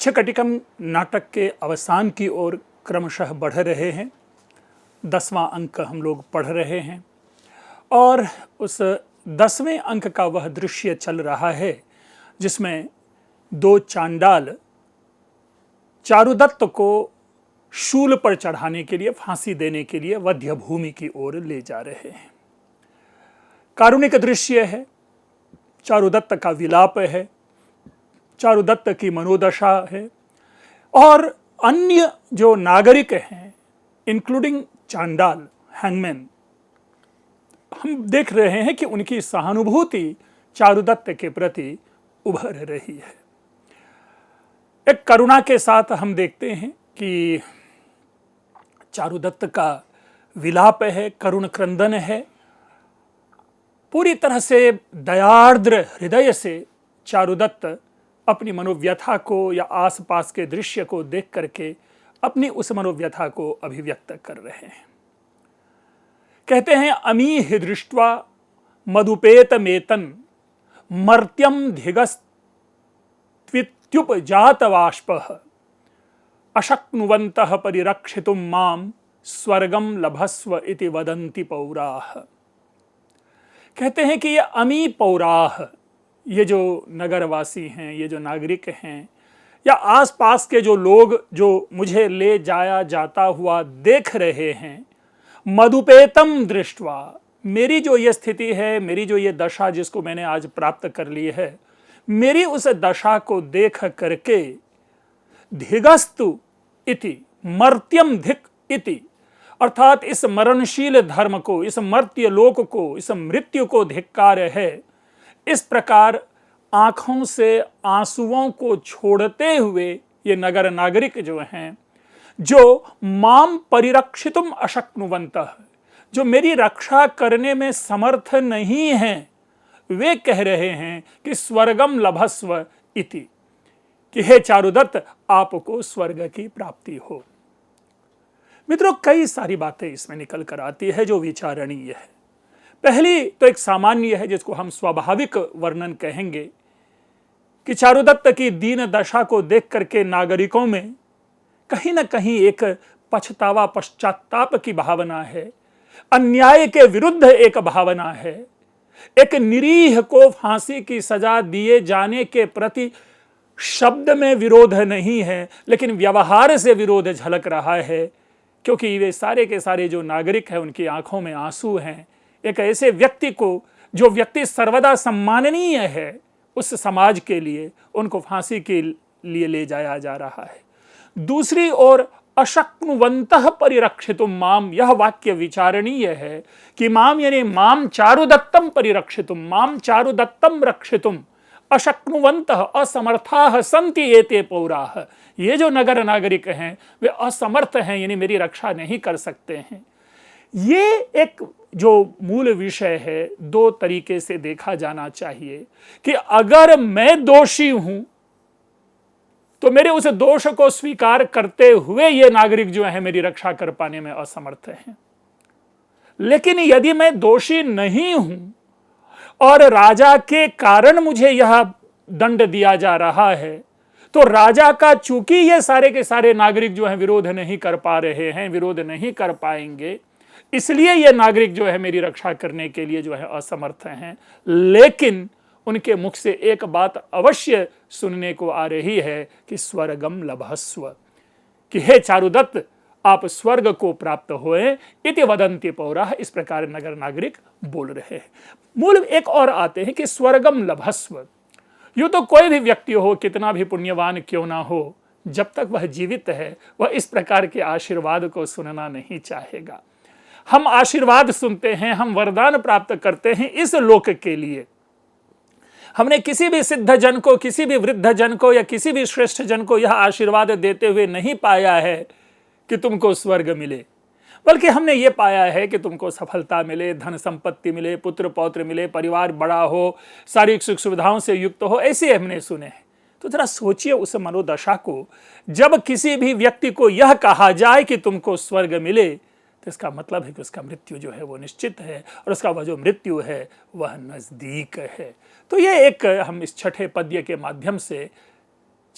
मत्स्यकटिकम नाटक के अवसान की ओर क्रमशः बढ़ रहे हैं। 10वां अंक हम लोग पढ़ रहे हैं और उस 10वें अंक का वह दृश्य चल रहा है जिसमें दो चांडाल चारुदत्त को शूल पर चढ़ाने के लिए, फांसी देने के लिए वध्य भूमि की ओर ले जा रहे हैं। कारुणिक दृश्य है, चारुदत्त का विलाप है, चारुदत्त की मनोदशा है और अन्य जो नागरिक हैं इंक्लूडिंग चांडाल, हैंगमैन, हम देख रहे हैं कि उनकी सहानुभूति चारुदत्त के प्रति उभर रही है। एक करुणा के साथ हम देखते हैं कि चारुदत्त का विलाप है, करुण क्रंदन है। पूरी तरह से दयार्द्र हृदय से चारुदत्त अपनी मनोव्यथा को या आसपास के दृश्य को देख करके अपनी उस मनोव्यथा को अभिव्यक्त कर रहे हैं। कहते हैं, अमी हि दृष्ट्वा मदुपेत मेतन मर्त्यम धिगस्त्वित्युपजात वाष्पः अशक्नुवन्तः परिरक्षितुं माम स्वर्गम लभस्व इति वदन्ति पौराः। कहते हैं कि ये अमी पौराः, ये जो नगरवासी हैं, ये जो नागरिक हैं या आसपास के जो लोग जो मुझे ले जाया जाता हुआ देख रहे हैं, मदुपेतम दृष्ट्वा, मेरी जो ये स्थिति है, मेरी जो ये दशा जिसको मैंने आज प्राप्त कर ली है, मेरी उस दशा को देख करके धिगस्तु इति मर्त्यम धिक इति, अर्थात इस मरणशील धर्म को, इस मर्त्य लोक को, इस मृत्यु को धिक्कार है। इस प्रकार आंखों से आंसुओं को छोड़ते हुए ये नगर नागरिक जो हैं, जो माम परिरक्षितुम अशक्नुवन्तः, जो मेरी रक्षा करने में समर्थ नहीं हैं, वे कह रहे हैं कि स्वर्गम लभस्व इति, कि हे चारुदत्त आपको स्वर्ग की प्राप्ति हो। मित्रों, कई सारी बातें इसमें निकल कर आती है जो विचारणीय है। पहली तो एक सामान्य है जिसको हम स्वाभाविक वर्णन कहेंगे कि चारुदत्त की दीन दशा को देख करके नागरिकों में कहीं ना कहीं एक पछतावा, पश्चाताप की भावना है, अन्याय के विरुद्ध एक भावना है। एक निरीह को फांसी की सजा दिए जाने के प्रति शब्द में विरोध नहीं है, लेकिन व्यवहार से विरोध झलक रहा है, क्योंकि वे सारे के सारे जो नागरिक हैं उनकी आंखों में आंसू हैं। एक ऐसे व्यक्ति को, जो व्यक्ति सर्वदा सम्माननीय है उस समाज के लिए, उनको फांसी के लिए ले जाया जा रहा है। दूसरी ओर अशक्नुवन्तः परिरक्षितुम माम, यह वाक्य विचारणीय है कि माम यानी माम चारुदत्तम परिरक्षितुम, माम चारुदत्तम रक्षितुम अशक्नुवन्तः, असमर्थाः सन्ति एते पौराः, ये जो नगर नागरिक हैं वे असमर्थ हैं, यानी मेरी रक्षा नहीं कर सकते हैं। ये एक जो मूल विषय है, दो तरीके से देखा जाना चाहिए कि अगर मैं दोषी हूं तो मेरे उस दोष को स्वीकार करते हुए ये नागरिक जो है मेरी रक्षा कर पाने में असमर्थ हैं। लेकिन यदि मैं दोषी नहीं हूं और राजा के कारण मुझे यह दंड दिया जा रहा है, तो राजा का चूंकि ये सारे के सारे नागरिक जो है विरोध नहीं कर पा रहे हैं, विरोध नहीं कर पाएंगे, इसलिए ये नागरिक जो है मेरी रक्षा करने के लिए जो है असमर्थ हैं। लेकिन उनके मुख से एक बात अवश्य सुनने को आ रही है कि स्वर्गम लभस्व, कि हे चारुदत्त आप स्वर्ग को प्राप्त होए, इति वदन्ति पौराः, इस प्रकार नगर नागरिक बोल रहे हैं। मूल एक और आते हैं कि स्वर्गम लभस्व, यूं तो कोई भी व्यक्ति हो, कितना भी पुण्यवान क्यों ना हो, जब तक वह जीवित है वह इस प्रकार के आशीर्वाद को सुनना नहीं चाहेगा। हम आशीर्वाद सुनते हैं, हम वरदान प्राप्त करते हैं इस लोक के लिए। हमने किसी भी सिद्ध जन को, किसी भी वृद्ध जन को या किसी भी श्रेष्ठ जन को यह आशीर्वाद देते हुए नहीं पाया है कि तुमको स्वर्ग मिले, बल्कि हमने ये पाया है कि तुमको सफलता मिले, धन संपत्ति मिले, पुत्र पौत्र मिले, परिवार बड़ा हो, शारीरिक सुख सुविधाओं से युक्त हो, ऐसे हमने सुने हैं। तो जरा सोचिए उस मनोदशा को, जब किसी भी व्यक्ति को यह कहा जाए कि तुमको स्वर्ग मिले, तो इसका मतलब है कि उसका मृत्यु जो है वो निश्चित है और उसका वह जो मृत्यु है वह नजदीक है। तो ये एक हम इस छठे पद्य के माध्यम से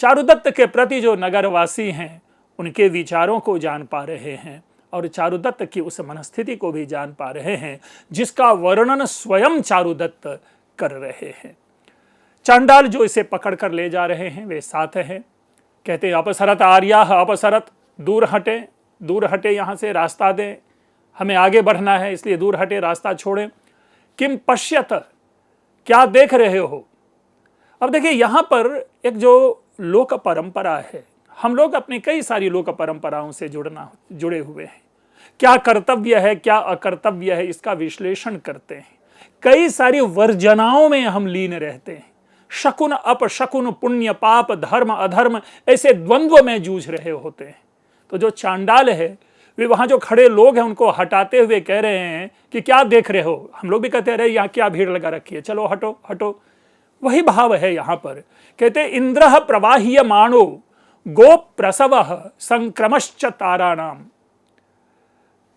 चारुदत्त के प्रति जो नगरवासी हैं उनके विचारों को जान पा रहे हैं और चारुदत्त की उस मनस्थिति को भी जान पा रहे हैं जिसका वर्णन स्वयं चारुदत्त कर रहे हैं। चांडाल जो इसे पकड़ कर ले जा रहे हैं वे साथ हैं। कहते हैं अपसरत आर्या अपसरत, दूर हटे यहाँ से, रास्ता दें, हमें आगे बढ़ना है इसलिए दूर हटे, रास्ता छोड़ें। किम पश्यत, क्या देख रहे हो। अब देखिए यहाँ पर एक जो लोक परंपरा है, हम लोग अपनी कई सारी लोक परंपराओं से जुड़े हुए हैं। क्या कर्तव्य है क्या अकर्तव्य है इसका विश्लेषण करते हैं। कई सारी वर्जनाओं में हम लीन रहते हैं। शकुन अपशकुन, पुण्य पाप, धर्म अधर्म, ऐसे द्वंद्व में जूझ रहे होते हैं। तो जो चांडाल है वे वहां जो खड़े लोग हैं उनको हटाते हुए कह रहे हैं कि क्या देख रहे हो। हम लोग भी कहते रहे यहाँ क्या भीड़ लगा रखी है, चलो हटो हटो। वही भाव है यहाँ पर। कहते इंद्र प्रवाह्य माणो गो प्रसव संक्रमश्च ताराणाम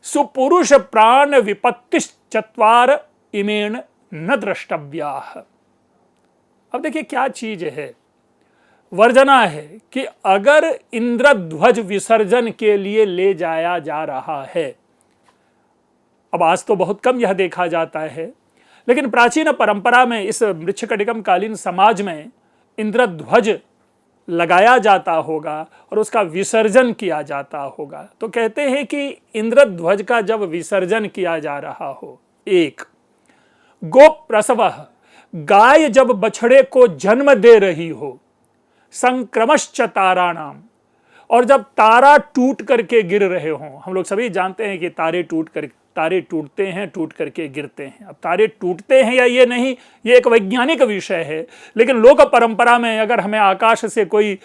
सुपुरुष प्राण विपत्तिश्चत्वार इमेन न द्रष्टव्याः। अब देखिए क्या चीज है, वर्जना है कि अगर इंद्रध्वज विसर्जन के लिए ले जाया जा रहा है, अब आज तो बहुत कम यह देखा जाता है, लेकिन प्राचीन परंपरा में इस मृच्छकटिकम कालीन समाज में इंद्रध्वज लगाया जाता होगा और उसका विसर्जन किया जाता होगा। तो कहते हैं कि इंद्रध्वज का जब विसर्जन किया जा रहा हो, एक गो प्रसव, गाय जब बछड़े को जन्म दे रही हो, संक्रमश्च ताराणाम, और जब तारा टूट करके गिर रहे हों। हम लोग सभी जानते हैं कि तारे टूटते हैं, टूट करके गिरते हैं। अब तारे टूटते हैं या ये नहीं, ये एक वैज्ञानिक विषय है, लेकिन लोक परंपरा में अगर हमें आकाश से कोई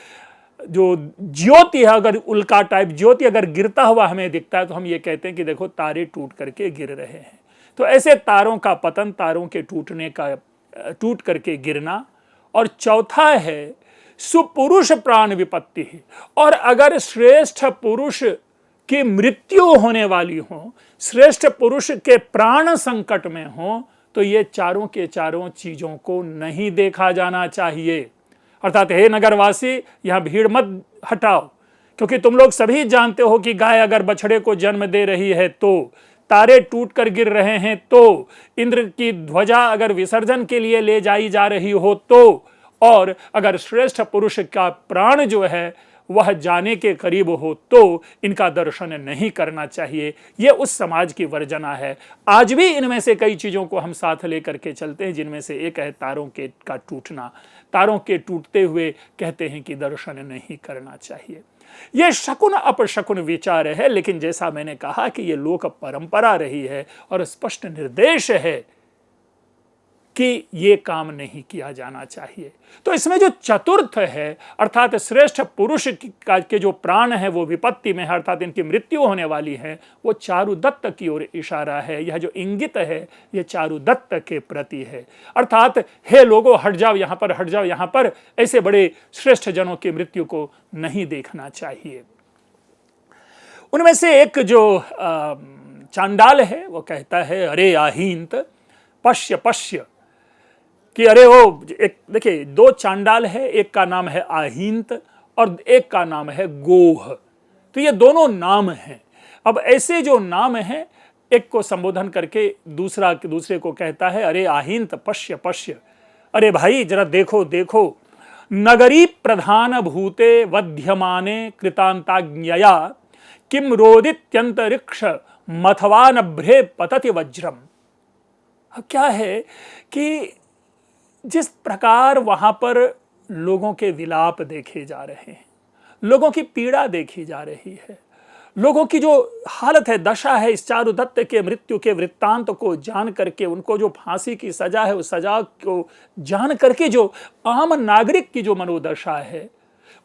जो ज्योति है, अगर उल्का टाइप ज्योति अगर गिरता हुआ हमें दिखता है तो हम ये कहते हैं कि देखो तारे टूट करके गिर रहे हैं। तो ऐसे तारों का पतन, तारों के टूट करके गिरना। और चौथा है सुपुरुष प्राण विपत्ति, और अगर श्रेष्ठ पुरुष की मृत्यु होने वाली हो, श्रेष्ठ पुरुष के प्राण संकट में हो, तो ये चारों के चारों चीजों को नहीं देखा जाना चाहिए। अर्थात हे नगरवासी, यहां भीड़ मत हटाओ, क्योंकि तुम लोग सभी जानते हो कि गाय अगर बछड़े को जन्म दे रही है तो, तारे टूट कर गिर रहे हैं तो, इंद्र की ध्वजा अगर विसर्जन के लिए ले जाई जा रही हो तो, और अगर श्रेष्ठ पुरुष का प्राण जो है वह जाने के करीब हो तो इनका दर्शन नहीं करना चाहिए। यह उस समाज की वर्जना है। आज भी इनमें से कई चीजों को हम साथ लेकर के चलते हैं, जिनमें से एक है तारों का टूटना। तारों के टूटते हुए कहते हैं कि दर्शन नहीं करना चाहिए। यह शकुन अपशकुन विचार है, लेकिन जैसा मैंने कहा कि यह लोक परंपरा रही है और स्पष्ट निर्देश है कि ये काम नहीं किया जाना चाहिए। तो इसमें जो चतुर्थ है, अर्थात श्रेष्ठ पुरुष के जो प्राण है वो विपत्ति में है, अर्थात इनकी मृत्यु होने वाली है, वो चारुदत्त की ओर इशारा है। यह जो इंगित है यह चारुदत्त के प्रति है। अर्थात हे लोगों, हट जाओ यहाँ पर, हट जाओ यहाँ पर, ऐसे बड़े श्रेष्ठ जनों की मृत्यु को नहीं देखना चाहिए। उनमें से एक जो चांडाल है वो कहता है, अरे आहींत पश्य पश्य, कि अरे वो एक देखिए दो चांडाल है, एक का नाम है आहींत और एक का नाम है गोह। तो ये दोनों नाम हैं। अब ऐसे जो नाम हैं, एक को संबोधन करके दूसरे को कहता है, अरे आहींत पश्य पश्य, अरे भाई जरा देखो देखो, नगरी प्रधान भूते वध्यमाने कृतांताज्ञया किम रोदित्यंतरिक्ष मथवा नभ्रे पतति वज्रम। अब क्या है कि जिस प्रकार वहां पर लोगों के विलाप देखे जा रहे हैं, लोगों की पीड़ा देखी जा रही है, लोगों की जो हालत है, दशा है, इस चारुदत्त के मृत्यु के वृत्तांत को जान करके, उनको जो फांसी की सजा है उस सजा को जान करके जो आम नागरिक की जो मनोदशा है,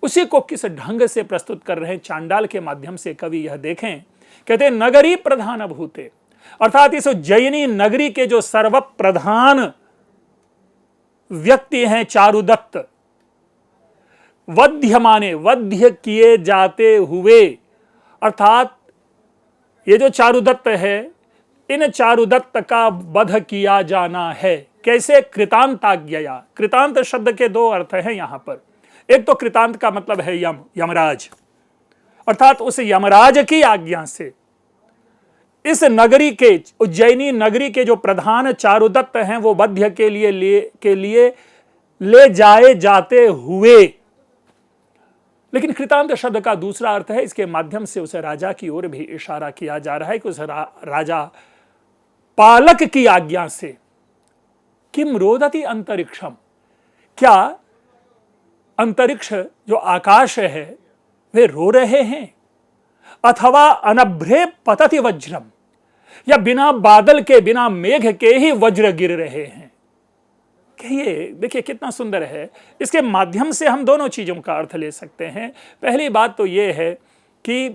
उसी को किस ढंग से प्रस्तुत कर रहे हैं चांडाल के माध्यम से कवि। यह देखें, कहते हैं नगरी प्रधान भूते, अर्थात इस जयनी नगरी के जो सर्व प्रधान व्यक्ति हैं चारुदत्त, वध्यमाने, वध्य किए जाते हुए, अर्थात ये जो चारुदत्त है, इन चारुदत्त का वध किया जाना है। कैसे? कृतांताज्ञया। कृतांत शब्द के दो अर्थ हैं यहां पर। एक तो कृतांत का मतलब है यम, यमराज, अर्थात उस यमराज की आज्ञा से इस नगरी के, उज्जैनी नगरी के जो प्रधान चारुदत्त हैं वो वध्य के लिए ले जाए जाते हुए। लेकिन कृतांत शब्द का दूसरा अर्थ है, इसके माध्यम से उस राजा की ओर भी इशारा किया जा रहा है कि उस राजा पालक की आज्ञा से। किम रोदति अंतरिक्षम, क्या अंतरिक्ष जो आकाश है वे रो रहे हैं? अथवा अनभ्रे पतति वज्रम, या बिना बादल के, बिना मेघ के ही वज्र गिर रहे हैं? कहिए, देखिए कितना सुंदर है। इसके माध्यम से हम दोनों चीजों का अर्थ ले सकते हैं। पहली बात तो यह है कि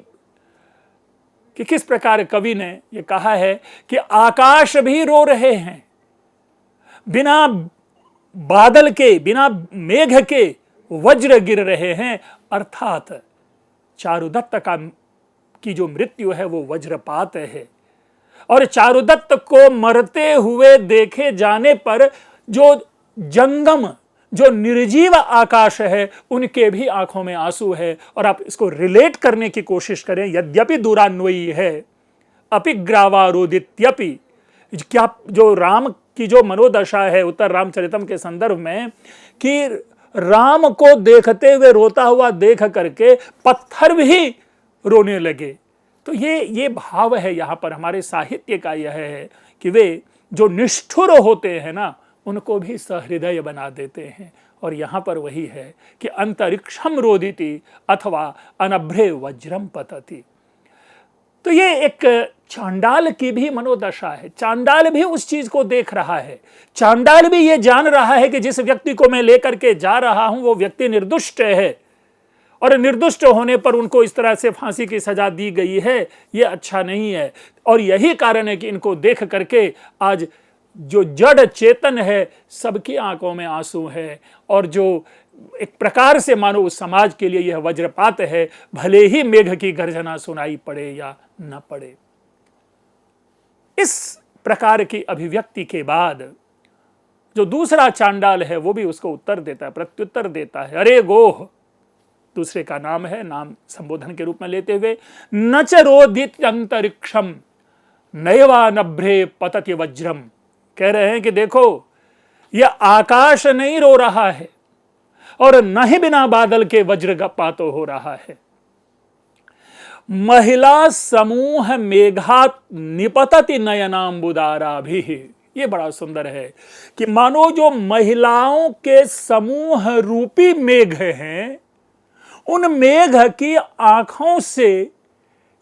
किस प्रकार कवि ने यह कहा है कि आकाश भी रो रहे हैं, बिना बादल के, बिना मेघ के वज्र गिर रहे हैं। अर्थात चारुदत्त की जो मृत्यु है वो वज्रपात है, और चारुदत्त को मरते हुए देखे जाने पर जो जंगम, जो निर्जीव आकाश है, उनके भी आंखों में आंसू है। और आप इसको रिलेट करने की कोशिश करें, यद्यपि दूरान्वयी है अपिग्रावारोदित्यपि, क्या जो राम की जो मनोदशा है उत्तर रामचरितम के संदर्भ में, कि राम को देखते हुए, रोता हुआ देख करके पत्थर भी रोने लगे। तो ये भाव है यहां पर हमारे साहित्य का, यह है कि वे जो निष्ठुर होते हैं ना, उनको भी सहृदय बना देते हैं। और यहां पर वही है कि अंतरिक्षम रोदिति अथवा अनभ्रे वज्रम पतति। तो ये एक चांडाल की भी मनोदशा है। चांडाल भी उस चीज को देख रहा है। चांडाल भी ये जान रहा है कि जिस व्यक्ति को मैं लेकर के जा रहा हूं वो व्यक्ति निर्दुष्ट है, और निर्दुष्ट होने पर उनको इस तरह से फांसी की सजा दी गई है, ये अच्छा नहीं है। और यही कारण है कि इनको देख करके आज जो जड़ चेतन है सबकी आंखों में आंसू है, और जो एक प्रकार से मानो उस समाज के लिए यह वज्रपात है, भले ही मेघ की गर्जना सुनाई पड़े या न पड़े। इस प्रकार की अभिव्यक्ति के बाद जो दूसरा चांडाल है वो भी उसको उत्तर देता है, प्रत्युत्तर देता है। अरे गोह, दूसरे का नाम है, नाम संबोधन के रूप में लेते हुए, न च रोदित अंतरिक्षम नैवा नभ्रे पतति वज्रम। कह रहे हैं कि देखो, यह आकाश नहीं रो रहा है, और न ही बिना बादल के वज्रपात हो रहा है। महिला समूह मेघात निपतति नयनांबुदारा भी। ये बड़ा सुंदर है कि मानो जो महिलाओं के समूह रूपी मेघ हैं, उन मेघ की आंखों से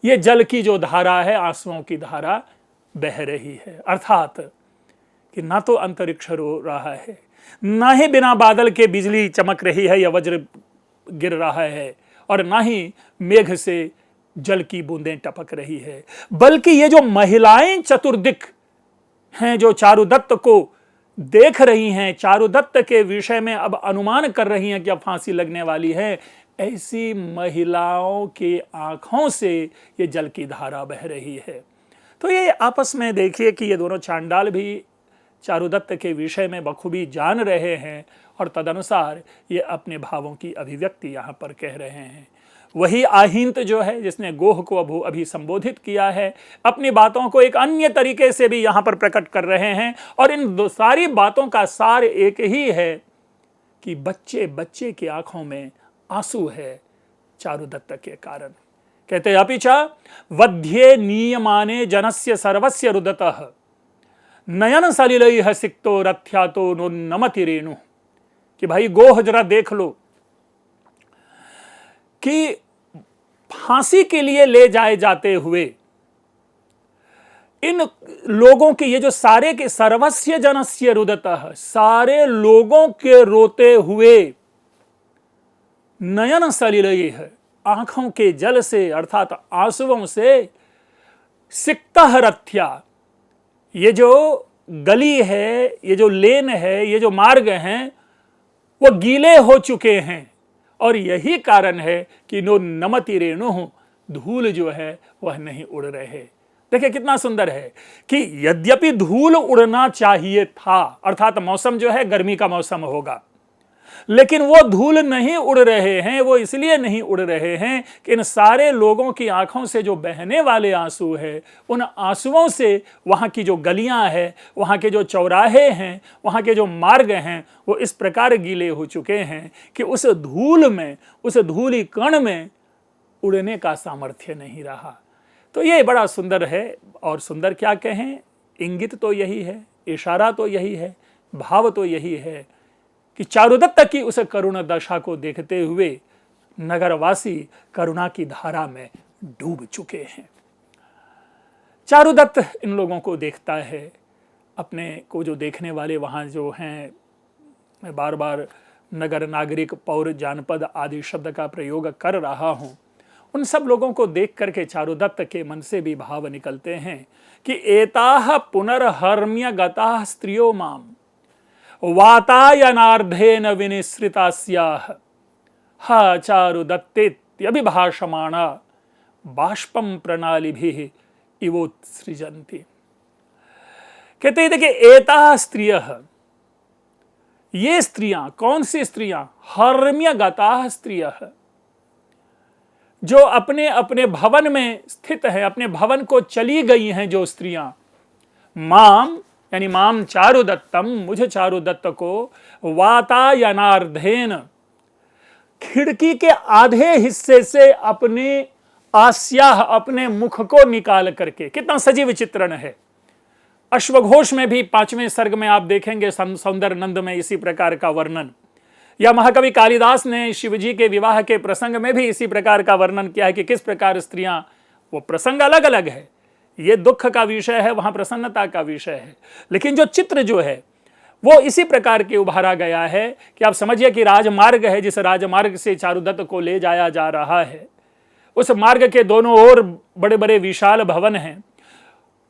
ये जल की जो धारा है, आंसुओं की धारा बह रही है। अर्थात कि ना तो अंतरिक्ष रो रहा है, ना ही बिना बादल के बिजली चमक रही है या वज्र गिर रहा है, और ना ही मेघ से जल की बूंदें टपक रही है, बल्कि ये जो महिलाएं चतुर्दिक हैं, जो चारुदत्त को देख रही हैं, चारुदत्त के विषय में अब अनुमान कर रही हैं कि अब फांसी लगने वाली है, ऐसी महिलाओं की आंखों से ये जल की धारा बह रही है। तो ये आपस में देखिए कि ये दोनों चांडाल भी चारुदत्त के विषय में बखूबी जान रहे हैं, और तदनुसार ये अपने भावों की अभिव्यक्ति यहाँ पर कह रहे हैं। वही आहिंत जो है, जिसने गोह को अभी संबोधित किया है, अपनी बातों को एक अन्य तरीके से भी यहाँ पर प्रकट कर रहे हैं। और इन सारी बातों का सार एक ही है कि बच्चे बच्चे की आंखों में आंसू है चारुदत्त के कारण। कहते अपिचा वध्ये नीयमाने जनस्य सर्वस्य रुदतः नयन सलिलैः सिक्तो रथ्यातो नो नमति रेणु। कि भाई गोह जरा देख लो कि फांसी के लिए ले जाए जाते हुए इन लोगों के, ये जो सारे के सर्वस्य जनस्य रुदतः, सारे लोगों के रोते हुए, नयन सलिलैः आंखों के जल से अर्थात आंसुओं से, सिक्तः रथ्या, ये जो गली है, ये जो लेन है, ये जो मार्ग हैं, वो गीले हो चुके हैं। और यही कारण है कि नो नमति रेणु, धूल जो है वह नहीं उड़ रहे। देखिए कितना सुंदर है कि यद्यपि धूल उड़ना चाहिए था, अर्थात मौसम जो है गर्मी का मौसम होगा, लेकिन वो धूल नहीं उड़ रहे हैं। वो इसलिए नहीं उड़ रहे हैं कि इन सारे लोगों की आंखों से जो बहने वाले आंसू है, उन आंसुओं से वहां की जो गलियां हैं, वहां के जो चौराहे हैं, वहां के जो मार्ग हैं, वो इस प्रकार गीले हो चुके हैं कि उस धूल में, उस धूली कण में उड़ने का सामर्थ्य नहीं रहा। तो ये बड़ा सुंदर है। और सुंदर क्या कहें, इंगित तो यही है, इशारा तो यही है, भाव तो यही है कि चारुदत्त की उस करुण दशा को देखते हुए नगरवासी करुणा की धारा में डूब चुके हैं। चारुदत्त इन लोगों को देखता है, अपने को जो देखने वाले वहां जो हैं, मैं बार बार नगर, नागरिक, पौर, जानपद आदि शब्द का प्रयोग कर रहा हूं, उन सब लोगों को देख करके चारुदत्त के मन से भी भाव निकलते हैं कि एताह पुनर्हर्म्य गताः स्त्रियो माम वातायनार्धेन विनिसृतास्याः हा चारुदत्तेत्यभिभाषमाणा बाष्पम प्रणालिभिः इवोत्सृजन्ति। कहते हैं कि एताः स्त्रियः, ये स्त्रियां, कौन सी स्त्रियां? हर्म्य गताः स्त्रियः, जो अपने अपने भवन में स्थित है, अपने भवन को चली गई हैं जो स्त्रियां। माम यानी माम चारुदत्तम, मुझे चारुदत्त को, वातायनार्धेन, खिड़की के आधे हिस्से से अपने आस्याह, अपने मुख को निकाल करके। कितना सजीव चित्रण है। अश्वघोष में भी 5वें सर्ग में आप देखेंगे सौंदर्य नंद में इसी प्रकार का वर्णन, या महाकवि कालिदास ने शिवजी के विवाह के प्रसंग में भी इसी प्रकार का वर्णन किया है कि किस प्रकार स्त्रियां, वो प्रसंग अलग अलग है, ये दुख का विषय है, वहां प्रसन्नता का विषय है, लेकिन जो चित्र जो है वो इसी प्रकार के उभारा गया है कि आप समझिए कि राजमार्ग है, जिस राजमार्ग से चारुदत्त को ले जाया जा रहा है, उस मार्ग के दोनों ओर बड़े बड़े विशाल भवन हैं।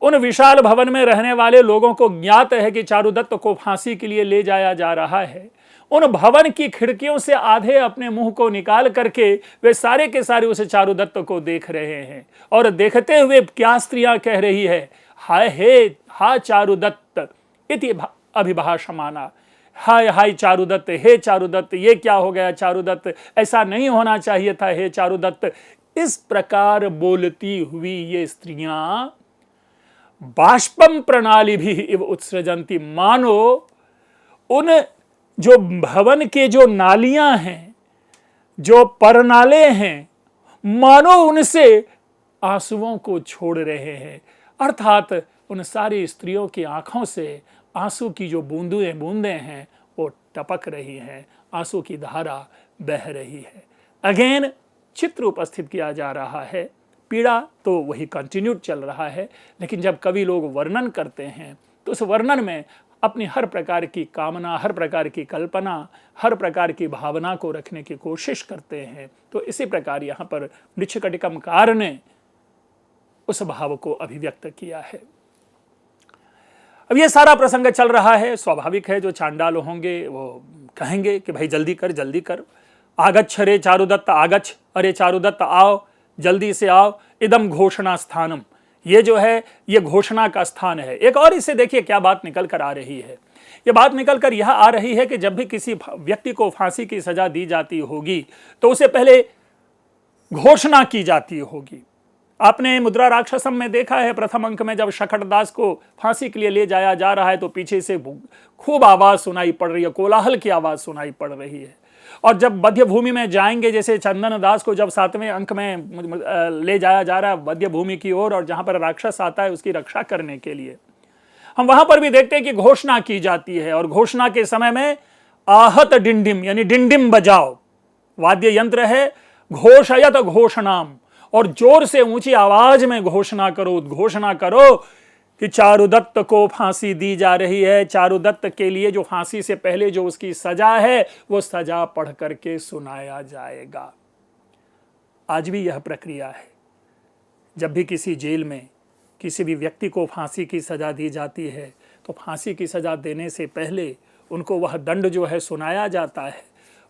उन विशाल भवन में रहने वाले लोगों को ज्ञात है कि चारुदत्त को फांसी के लिए ले जाया जा रहा है। उन भवन की खिड़कियों से आधे अपने मुंह को निकाल करके वे सारे के सारे उस चारुदत्त को देख रहे हैं, और देखते हुए क्या स्त्रियां कह रही है, हाय हे हा चारुदत्त इति अभिभाषमाना, हाय हाय चारुदत्त, हे चारुदत्त, ये क्या हो गया चारुदत्त, ऐसा नहीं होना चाहिए था हे चारुदत्त। इस प्रकार बोलती हुई ये स्त्रियां बाष्पम प्रणाली भी इव उत्सृजंती, मानो उन जो भवन के जो नालियां हैं, जो परनाले हैं, मानो उनसे आंसुओं को छोड़ रहे हैं। अर्थात उन सारी स्त्रियों की आंखों से आंसू की जो बूंदें हैं वो टपक रही हैं, आंसू की धारा बह रही है। अगेन चित्र उपस्थित किया जा रहा है, पीड़ा तो वही कंटिन्यूड चल रहा है, लेकिन जब कवि लोग वर्णन करते हैं तो उस वर्णन में अपनी हर प्रकार की कामना, हर प्रकार की कल्पना, हर प्रकार की भावना को रखने की कोशिश करते हैं। तो इसी प्रकार यहाँ पर मृच्छकटिकमकार ने उस भाव को अभिव्यक्त किया है। अब ये सारा प्रसंग चल रहा है, स्वाभाविक है जो चांडाल होंगे वो कहेंगे कि भाई जल्दी कर, जल्दी कर, आगच्छ रे चारुदत्त आगच्छ, अरे चारुदत्त आओ, जल्दी से आओ, इदम घोषणा स्थानम, ये जो है ये घोषणा का स्थान है। एक और इसे देखिए क्या बात निकल कर आ रही है। ये बात निकल कर यह आ रही है कि जब भी किसी व्यक्ति को फांसी की सजा दी जाती होगी तो उसे पहले घोषणा की जाती होगी। आपने मुद्रा राक्षसम में देखा है, प्रथम अंक में जब शकटदास को फांसी के लिए ले जाया जा रहा है तो पीछे से खूब आवाज सुनाई पड़ रही है, कोलाहल की आवाज सुनाई पड़ रही है। और जब मध्य भूमि में जाएंगे, जैसे चंदन दास को जब 7वें अंक में ले जाया जा रहा है मध्य भूमि की ओर, और जहां पर राक्षस आता है उसकी रक्षा करने के लिए, हम वहां पर भी देखते हैं कि घोषणा की जाती है। और घोषणा के समय में आहत डिंडिम यानी डिंडिम बजाओ, वाद्य यंत्र है, घोषयत घोषणाम, और जोर से ऊंची आवाज में घोषणा करो, उद्घोषणा करो कि चारुदत्त को फांसी दी जा रही है। चारुदत्त के लिए जो फांसी से पहले जो उसकी सजा है वो सजा पढ़ करके सुनाया जाएगा। आज भी यह प्रक्रिया है। जब भी किसी जेल में किसी भी व्यक्ति को फांसी की सजा दी जाती है तो फांसी की सजा देने से पहले उनको वह दंड जो है सुनाया जाता है,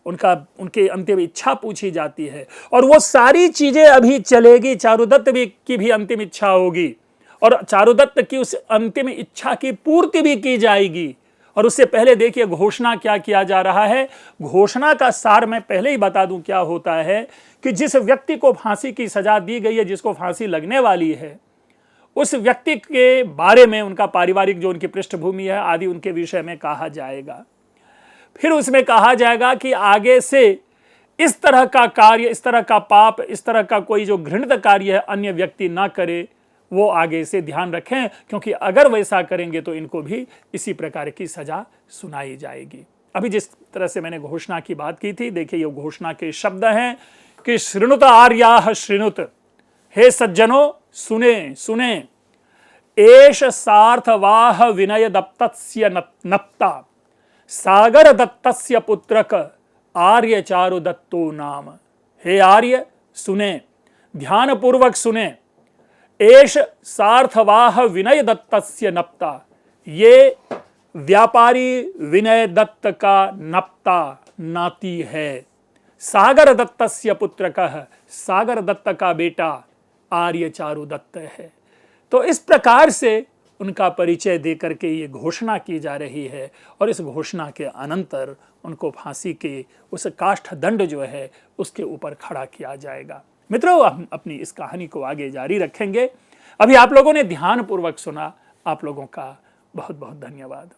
उनके अंतिम इच्छा पूछी जाती है, और वो सारी चीजें अभी चलेगी। चारुदत्त की भी अंतिम इच्छा होगी और चारुदत्त की उस अंतिम इच्छा की पूर्ति भी की जाएगी। और उससे पहले देखिए घोषणा क्या किया जा रहा है। घोषणा का सार मैं पहले ही बता दूं क्या होता है कि जिस व्यक्ति को फांसी की सजा दी गई है, जिसको फांसी लगने वाली है, उस व्यक्ति के बारे में उनका पारिवारिक जो उनकी पृष्ठभूमि है आदि उनके विषय में कहा जाएगा। फिर उसमें कहा जाएगा कि आगे से इस तरह का कार्य, इस तरह का पाप, इस तरह का कोई जो घृणित कार्य है अन्य व्यक्ति ना करे, वो आगे से ध्यान रखें, क्योंकि अगर वैसा करेंगे तो इनको भी इसी प्रकार की सजा सुनाई जाएगी। अभी जिस तरह से मैंने घोषणा की बात की थी, देखिए ये घोषणा के शब्द हैं कि शृणुत आर्याः शृणुत, हे सज्जनों सुने सुने, एष सार्थवाह विनय दत्तस्य नप्ता, सागर दत्तस्य पुत्रक आर्य चारु दत्तो नाम। हे आर्य सुने, ध्यान पूर्वक सुने, एष सार्थवाह विनय दत्तस्य नप्ता, ये व्यापारी विनय दत्त का नप्ता नाती है। सागर दत्तस्य पुत्रकः, सागर दत्त का बेटा आर्य चारु दत्त है। तो इस प्रकार से उनका परिचय देकर के ये घोषणा की जा रही है और इस घोषणा के अनंतर उनको फांसी के उस काष्ठदंड जो है उसके ऊपर खड़ा किया जाएगा। मित्रों, हम अपनी इस कहानी को आगे जारी रखेंगे। अभी आप लोगों ने ध्यानपूर्वक सुना, आप लोगों का बहुत बहुत धन्यवाद।